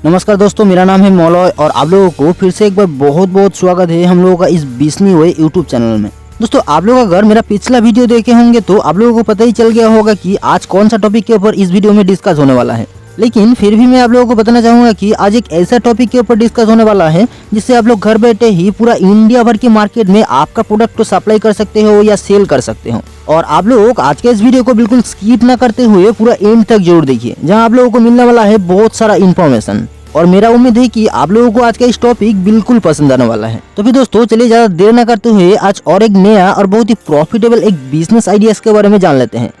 नमस्कार दोस्तों, मेरा नाम है मौलॉय और आप लोगों को फिर से एक बार बहुत बहुत स्वागत है हम लोगों का इस 20वीं हुए यूट्यूब चैनल में। दोस्तों, आप लोग अगर मेरा पिछला वीडियो देखे होंगे तो आप लोगों को पता ही चल गया होगा कि आज कौन सा टॉपिक के ऊपर इस वीडियो में डिस्कस होने वाला है। लेकिन फिर भी मैं आप लोगों को बताना चाहूंगा कि आज एक ऐसा टॉपिक के ऊपर डिस्कस होने वाला है जिससे आप लोग घर बैठे ही पूरा इंडिया भर की मार्केट में आपका प्रोडक्ट को सप्लाई कर सकते हो या सेल कर सकते हो। और आप लोग आज के इस वीडियो को बिल्कुल स्किप ना करते हुए पूरा एंड तक जरूर देखिए, जहां आप लोगों को मिलने वाला है बहुत सारा इन्फॉर्मेशन। और मेरा उम्मीद है कि आप लोगों को आज का इस टॉपिक बिल्कुल पसंद आने वाला है। तो फिर दोस्तों, चलिए ज्यादा देर न करते हुए आज और एक नया और बहुत ही प्रॉफिटेबल एक बिजनेस आइडियाज के बारे में जान लेते हैं।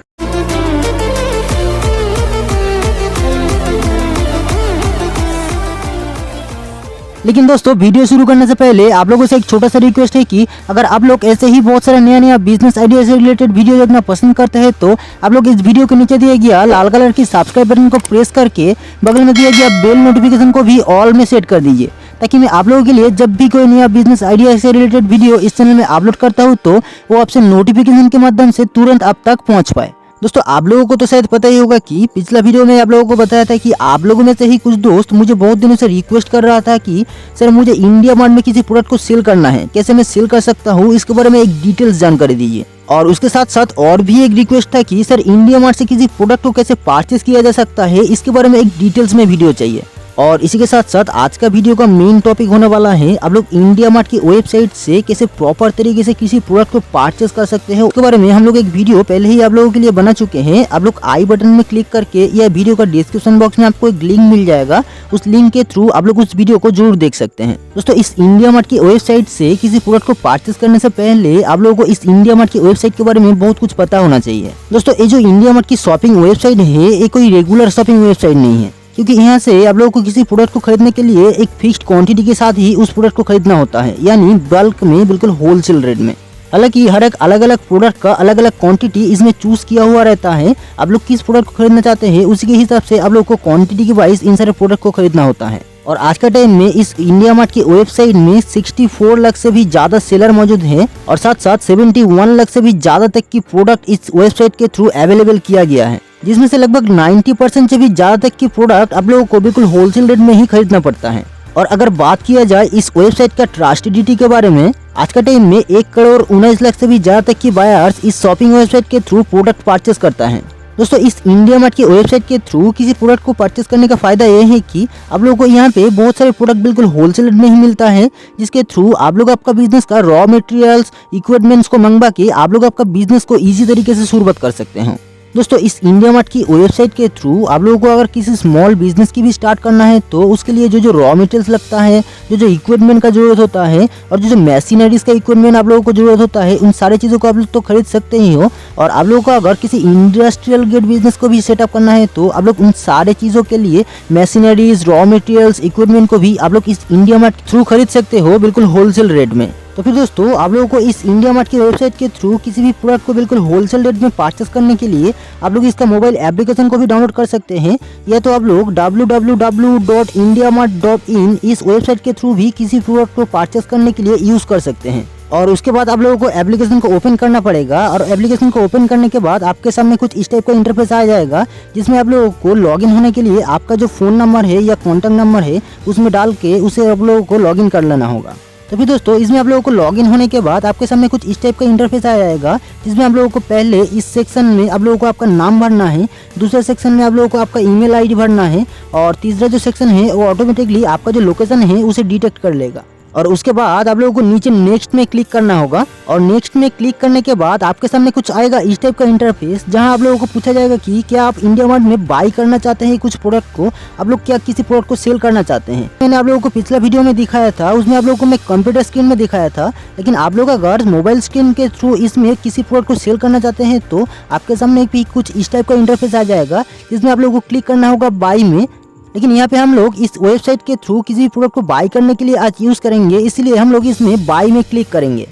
लेकिन दोस्तों, वीडियो शुरू करने से पहले आप लोगों से एक छोटा सा रिक्वेस्ट है कि अगर आप लोग ऐसे ही बहुत सारा नया बिजनेस आइडिया से रिलेटेड वीडियो देखना पसंद करते हैं तो आप लोग इस वीडियो के नीचे दिया गया लाल कलर की सब्सक्राइब बटन को प्रेस करके बगल में दिया गया बेल नोटिफिकेशन को भी ऑल में सेट कर दीजिए, ताकि मैं आप लोगों के लिए जब भी कोई नया बिजनेस आइडिया से रिलेटेड वीडियो इस चैनल में अपलोड करता हूँ तो वो आपसे नोटिफिकेशन के माध्यम से तुरंत आप तक पहुँच पाए। दोस्तों, आप लोगों को तो शायद पता ही होगा कि पिछला वीडियो में आप लोगों को बताया था कि आप लोगों में से ही कुछ दोस्त मुझे बहुत दिनों से रिक्वेस्ट कर रहा था कि सर मुझे इंडिया मार्ट में किसी प्रोडक्ट को सेल करना है, कैसे मैं सेल कर सकता हूँ, इसके बारे में एक डिटेल्स जानकारी दीजिए। और उसके साथ साथ और भी एक रिक्वेस्ट था कि सर इंडिया मार्ट से किसी प्रोडक्ट को कैसे परचेस किया जा सकता है, इसके बारे में एक डिटेल्स में वीडियो चाहिए। और इसी के साथ साथ आज का वीडियो का मेन टॉपिक होने वाला है आप लोग इंडिया मार्ट की वेबसाइट से कैसे प्रॉपर तरीके से किसी प्रोडक्ट को परचेस कर सकते हैं। उसके बारे में हम लोग एक वीडियो पहले ही आप लोगों के लिए बना चुके हैं। आप लोग आई बटन में क्लिक करके या वीडियो का डिस्क्रिप्शन बॉक्स में आपको एक लिंक मिल जाएगा, उस लिंक के थ्रू आप लोग उस वीडियो को जरूर देख सकते हैं। दोस्तों, इस इंडिया मार्ट की वेबसाइट से किसी प्रोडक्ट को परचेस करने से पहले आप लोगों को इस इंडिया मार्ट की वेबसाइट के बारे में बहुत कुछ पता होना चाहिए। दोस्तों, ये जो इंडिया मार्ट की शॉपिंग वेबसाइट है ये कोई रेगुलर शॉपिंग वेबसाइट नहीं है, क्योंकि यहाँ से आप लोगों को किसी प्रोडक्ट को खरीदने के लिए एक फिक्स्ड क्वांटिटी के साथ ही उस प्रोडक्ट को खरीदना होता है, यानी बल्क में, बिल्कुल होलसेल रेट में। हालांकि हर एक अलग अलग प्रोडक्ट का अलग अलग क्वांटिटी इसमें चूज किया हुआ रहता है। आप लोग किस प्रोडक्ट को खरीदना चाहते हैं उसी के हिसाब से आप लोग को क्वांटिटी के वाइज इन सारे प्रोडक्ट को खरीदना होता है। और आज का टाइम में इस इंडिया मार्ट की वेबसाइट में 64 लाख से भी ज्यादा सेलर मौजूद हैं और साथ साथ 71 लाख से भी ज्यादा तक की प्रोडक्ट इस वेबसाइट के थ्रू अवेलेबल किया गया है, जिसमें से लगभग 90% से भी ज्यादा तक की प्रोडक्ट आप लोगों को बिल्कुल होलसेल रेट में ही खरीदना पड़ता है। और अगर बात किया जाए इस वेबसाइट का ट्रस्टेडिटी के बारे में, आज का टाइम में 1,19 लाख से भी ज्यादा तक की बायर्स इस शॉपिंग वेबसाइट के थ्रू प्रोडक्ट परचेस करता है। दोस्तों, इस इंडिया मार्ट की वेबसाइट के थ्रू किसी प्रोडक्ट को परचेस करने का फायदा ये है कि आप लोगों को यहाँ पे बहुत सारे प्रोडक्ट बिल्कुल होलसेल रेट में ही मिलता है, जिसके थ्रू आप लोग आपका बिजनेस का रॉ मटेरियल्स, इक्विपमेंट्स को मंगवा के आप लोग आपका बिजनेस को इजी तरीके से शुरुआत कर सकते हैं। दोस्तों, इस इंडिया मार्ट की वेबसाइट के थ्रू आप लोगों को अगर किसी स्मॉल बिजनेस की भी स्टार्ट करना है तो उसके लिए जो रॉ मटेरियल्स लगता है, जो इक्विपमेंट का जरूरत होता है और जो मशीनरीज का इक्विपमेंट आप लोगों को जरूरत होता है, उन सारे चीज़ों को आप लोग तो खरीद सकते ही हो। और आप लोगों को अगर किसी इंडस्ट्रियल ग्रेड बिजनेस को भी सेटअप करना है तो आप लोग उन सारे चीज़ों के लिए मशीनरीज, रॉ मटेरियल्स, इक्विपमेंट को भी आप लोग इस इंडिया मार्ट के थ्रू खरीद सकते हो बिल्कुल होलसेल रेट में। तो फिर दोस्तों, आप लोगों को इस इंडिया मार्ट की वेबसाइट के थ्रू किसी भी प्रोडक्ट को बिल्कुल होलसेल रेट में परचेस करने के लिए आप लोग इसका मोबाइल एप्लीकेशन को भी डाउनलोड कर सकते हैं, या तो आप लोग www.indiamart.in इस वेबसाइट के थ्रू भी किसी प्रोडक्ट को परचेस करने के लिए यूज कर सकते हैं। और उसके बाद आप लोगों को एप्लीकेशन को ओपन करना पड़ेगा और एप्लीकेशन को ओपन करने के बाद आपके सामने कुछ इस टाइप का इंटरफेस आ जाएगा, जिसमें आप लोगों को लॉगिन होने के लिए आपका जो फोन नंबर है या कॉन्टैक्ट नंबर है उसमें डाल के उसे आप लोगों को लॉगिन कर लेना होगा। तो फिर दोस्तों, इसमें आप लोगों को लॉगिन होने के बाद आपके सामने कुछ इस टाइप का इंटरफेस आ जाएगा, जिसमें आप लोगों को पहले इस सेक्शन में आप लोगों को आपका नाम भरना है, दूसरे सेक्शन में आप लोगों को आपका ईमेल आईडी भरना है और तीसरा जो सेक्शन है वो ऑटोमेटिकली आपका जो लोकेशन है उसे डिटेक्ट कर लेगा। और उसके बाद आप लोगों को नीचे नेक्स्ट में क्लिक करना होगा और नेक्स्ट में क्लिक करने के बाद आपके सामने कुछ आएगा इस टाइप का इंटरफेस, जहां आप लोगों को पूछा जाएगा कि क्या आप इंडिया मार्ट में बाई करना चाहते हैं कुछ प्रोडक्ट को, आप लोग क्या किसी प्रोडक्ट को सेल करना चाहते हैं। मैंने आप लोगों को पिछला वीडियो में दिखाया था, उसमें आप लोगों को मैं कंप्यूटर स्क्रीन में दिखाया था, लेकिन आप लोग अगर मोबाइल स्क्रीन के थ्रू इसमें किसी प्रोडक्ट को सेल करना चाहते हैं तो आपके सामने भी कुछ इस टाइप का इंटरफेस आ जाएगा, जिसमें आप लोगों को क्लिक करना होगा बाई में। लेकिन यहाँ पे हम लोग इस वेबसाइट के थ्रू किसी भी प्रोडक्ट को बाई करने के लिए आज यूज करेंगे, इसलिए हम लोग इसमें बाई में क्लिक करेंगे।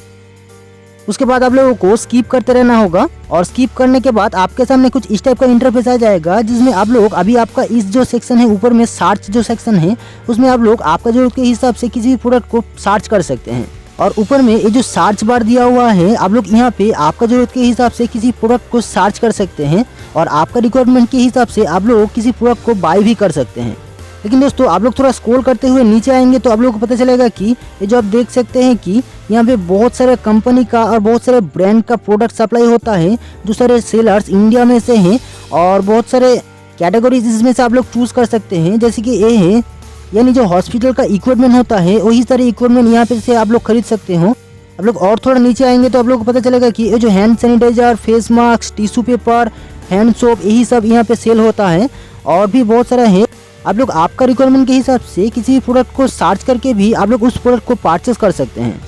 उसके बाद आप लोगों को स्किप करते रहना होगा और स्किप करने के बाद आपके सामने कुछ इस टाइप का इंटरफेस आ जाएगा, जिसमें आप लोग अभी आपका इस जो सेक्शन है ऊपर में सर्च जो सेक्शन है उसमें आप लोग आपका जरूरत के हिसाब से किसी भी प्रोडक्ट को सर्च कर सकते हैं। और ऊपर में ये जो सर्च बार दिया हुआ है आप लोग यहाँ पे आपका जरूरत के हिसाब से किसी प्रोडक्ट को सर्च कर सकते हैं और आपका रिक्वायरमेंट के हिसाब से आप लोग किसी प्रोडक्ट को बाय भी कर सकते हैं। लेकिन दोस्तों आप लोग थोड़ा स्क्रॉल करते हुए नीचे आएंगे तो आप लोगों को पता चलेगा कि ये जो आप देख सकते हैं कि यहाँ पे बहुत सारे कंपनी का और बहुत सारे ब्रांड का प्रोडक्ट सप्लाई होता है। जो सारे सेलर्स इंडिया में से हैं और बहुत सारे कैटेगरीज इसमें से आप लोग चूज कर सकते हैं। जैसे कि ये है, यानी जो हॉस्पिटल का इक्विपमेंट होता है वही सारे इक्विपमेंट यहाँ पे से आप लोग खरीद सकते हो। आप लोग और थोड़ा नीचे आएंगे तो आप लोग को पता चलेगा कि ये जो hand sanitiser, face mask, tissue paper, hand soap, यही सब यहाँ पे सेल होता है और भी बहुत सारा है। आप लोग आपका रिक्वायरमेंट के हिसाब से किसी भी प्रोडक्ट को सर्च करके भी आप लोग उस प्रोडक्ट को परचेस कर सकते हैं।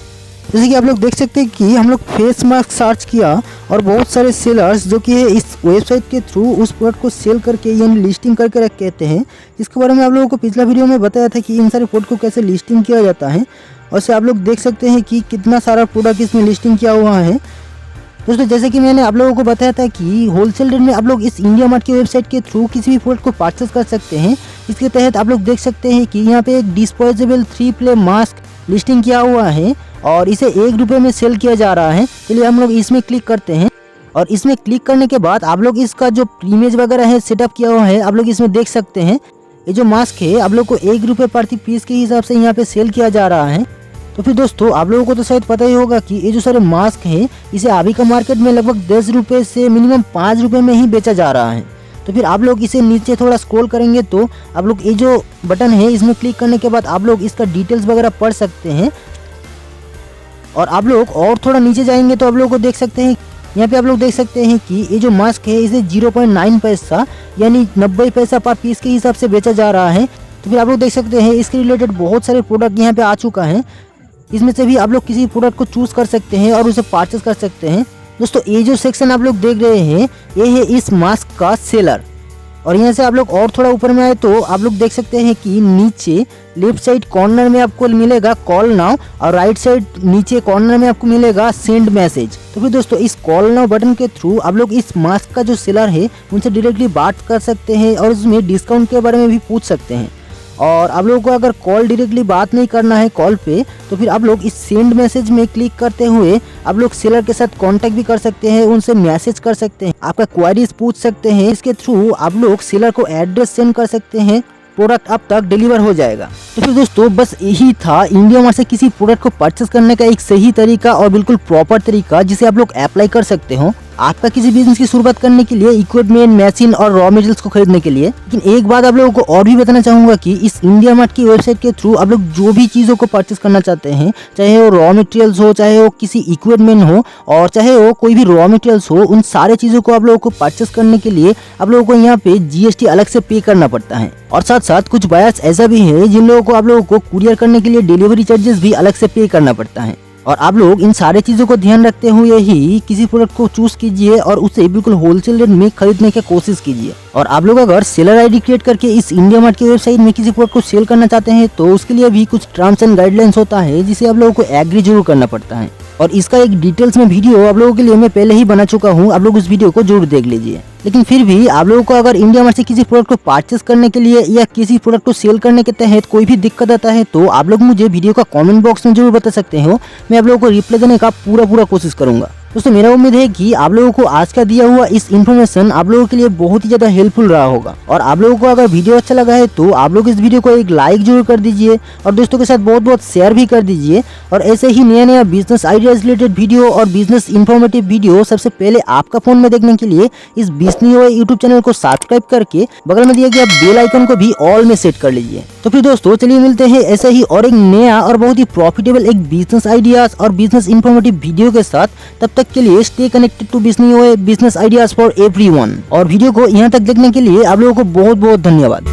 जैसे कि आप लोग देख सकते हैं कि हम लोग फेस मास्क सर्च किया और बहुत सारे सेलर्स जो कि इस वेबसाइट के थ्रू उस प्रोडक्ट को सेल करके यानी लिस्टिंग करके रख कहते हैं। इसके बारे में आप लोगों को पिछला वीडियो में बताया था कि इन सारे प्रोडक्ट को कैसे लिस्टिंग किया जाता है। और से आप लोग देख सकते हैं कि कितना सारा प्रोडक्ट इसमें लिस्टिंग किया हुआ है। दोस्तों जैसे कि मैंने आप लोगों को बताया था कि होलसेल रेट में आप लोग इस इंडिया मार्ट की वेबसाइट के थ्रू किसी भी प्रोडक्ट को परचेस कर सकते हैं। इसके तहत आप लोग देख सकते हैं कि यहाँ पे एक डिस्पोजेबल 3 प्ले मास्क लिस्टिंग किया हुआ है और इसे ₹1 में सेल किया जा रहा है। चलिए हम लोग इसमें क्लिक करते हैं और इसमें क्लिक करने के बाद आप लोग इसका जो इमेज वगैरह है सेटअप किया हुआ है आप लोग इसमें देख सकते हैं। ये जो मास्क है आप लोग को ₹1 प्रति पीस के हिसाब से यहाँ पे सेल किया जा रहा है। तो फिर दोस्तों आप लोगों को तो शायद पता ही होगा कि ये जो सारे मास्क हैं इसे अभी का मार्केट में लगभग ₹10 से मिनिमम ₹5 में ही बेचा जा रहा है। तो फिर आप लोग इसे नीचे थोड़ा स्क्रॉल करेंगे तो आप लोग ये जो बटन है इसमें क्लिक करने के बाद आप लोग इसका डिटेल्स वगैरह पढ़ सकते हैं। और आप लोग और थोड़ा नीचे जाएंगे तो आप लोगों को देख सकते हैं, यहाँ पे आप लोग देख सकते हैं कि ये जो मास्क है इसे 0.9 पैसा यानी 90 पैसा पर पीस के हिसाब से बेचा जा रहा है। तो फिर आप लोग देख सकते हैं इसके रिलेटेड बहुत सारे प्रोडक्ट यहाँ पे आ चुका है। इसमें से भी आप लोग किसी प्रोडक्ट को चूज कर सकते हैं और उसे परचेस कर सकते हैं। दोस्तों ये जो सेक्शन आप लोग देख रहे हैं ये है इस मास्क का सेलर। और यहाँ से आप लोग और थोड़ा ऊपर में आए तो आप लोग देख सकते हैं कि नीचे लेफ्ट साइड कॉर्नर में आपको मिलेगा कॉल नाउ और राइट साइड नीचे कॉर्नर में आपको मिलेगा सेंड मैसेज। तो फिर दोस्तों इस कॉल नाउ बटन के थ्रू आप लोग इस मास्क का जो सेलर है उनसे डायरेक्टली बात कर सकते हैं और उसमें डिस्काउंट के बारे में भी पूछ सकते हैं। और आप लोगों को अगर कॉल डायरेक्टली बात नहीं करना है कॉल पे तो फिर आप लोग इस सेंड मैसेज में क्लिक करते हुए आप लोग सेलर के साथ कांटेक्ट भी कर सकते हैं, उनसे मैसेज कर सकते हैं, आपका क्वेरीज पूछ सकते हैं। इसके थ्रू आप लोग सेलर को एड्रेस सेंड कर सकते हैं, प्रोडक्ट अब तक डिलीवर हो जाएगा। तो फिर दोस्तों बस यही था इंडिया मार्ट से किसी प्रोडक्ट को परचेस करने का एक सही तरीका और बिल्कुल प्रॉपर तरीका जिसे आप लोग अप्लाई कर सकते हो आपका किसी बिजनेस की शुरुआत करने के लिए, इक्विपमेंट, मशीन और रॉ मटेरियल्स को खरीदने के लिए। लेकिन एक बात आप लोगों को और भी बताना चाहूंगा कि इस इंडिया मार्ट की वेबसाइट के थ्रू आप लोग जो भी चीजों को परचेस करना चाहते हैं, चाहे वो रॉ मटेरियल्स हो, चाहे वो किसी इक्विपमेंट हो और चाहे वो कोई भी रॉ मटेरियल्स हो, उन सारे चीजों को आप लोगों को परचेस करने के लिए आप लोगों को यहाँ पे GST अलग से पे करना पड़ता है। और साथ साथ कुछ बायर्स ऐसा भी है जिन लोगों को आप लोगों को कुरियर करने के लिए डिलीवरी चार्जेस भी अलग से पे करना पड़ता है। और आप लोग इन सारे चीजों को ध्यान रखते हुए ही किसी प्रोडक्ट को चूज कीजिए और उसे बिल्कुल होलसेल रेट में खरीदने की कोशिश कीजिए। और आप लोग अगर सेलर आईडी क्रिएट करके इस इंडिया मार्ट की वेबसाइट में किसी प्रोडक्ट को सेल करना चाहते हैं तो उसके लिए भी कुछ टर्म्स एंड गाइडलाइंस होता है जिसे आप लोगों को एग्री जरूर करना पड़ता है। और इसका एक डिटेल्स में वीडियो आप लोगों के लिए मैं पहले ही बना चुका हूँ, आप लोग उस वीडियो को जरूर देख लीजिए। लेकिन फिर भी आप लोगों को अगर इंडिया मार्ट से किसी प्रोडक्ट को परचेस करने के लिए या किसी प्रोडक्ट को सेल करने के तहत कोई भी दिक्कत आता है तो आप लोग मुझे वीडियो का कमेंट बॉक्स में जरूर बता सकते हो, मैं आप लोगों को रिप्लाई देने का पूरा कोशिश करूंगा। दोस्तों मेरा उम्मीद है कि आप लोगों को आज का दिया हुआ इस इन्फॉर्मेशन आप लोगों के लिए बहुत ही ज्यादा हेल्पफुल रहा होगा। और आप लोगों को अगर वीडियो अच्छा लगा है तो आप लोग इस वीडियो को एक लाइक जरूर कर दीजिए और दोस्तों के साथ बहुत शेयर भी कर दीजिए। और ऐसे ही नया बिजनेस आइडियाज रिलेटेड वीडियो और बिजनेस इन्फॉर्मेटिव वीडियो सबसे पहले आपका फोन में देखने के लिए इस बिजनेस यूट्यूब चैनल को सब्सक्राइब करके बगल में दिया गया बेल आइकन को भी ऑल में सेट कर लीजिए। तो फिर दोस्तों चलिए मिलते हैं ऐसे ही और एक नया और बहुत ही प्रॉफिटेबल एक बिजनेस आइडियाज और बिजनेस इन्फॉर्मेटिव वीडियो के साथ। तब तक के लिए stay connected to business ideas for everyone. और वीडियो को यहाँ तक देखने के लिए आप लोगों को बहुत धन्यवाद।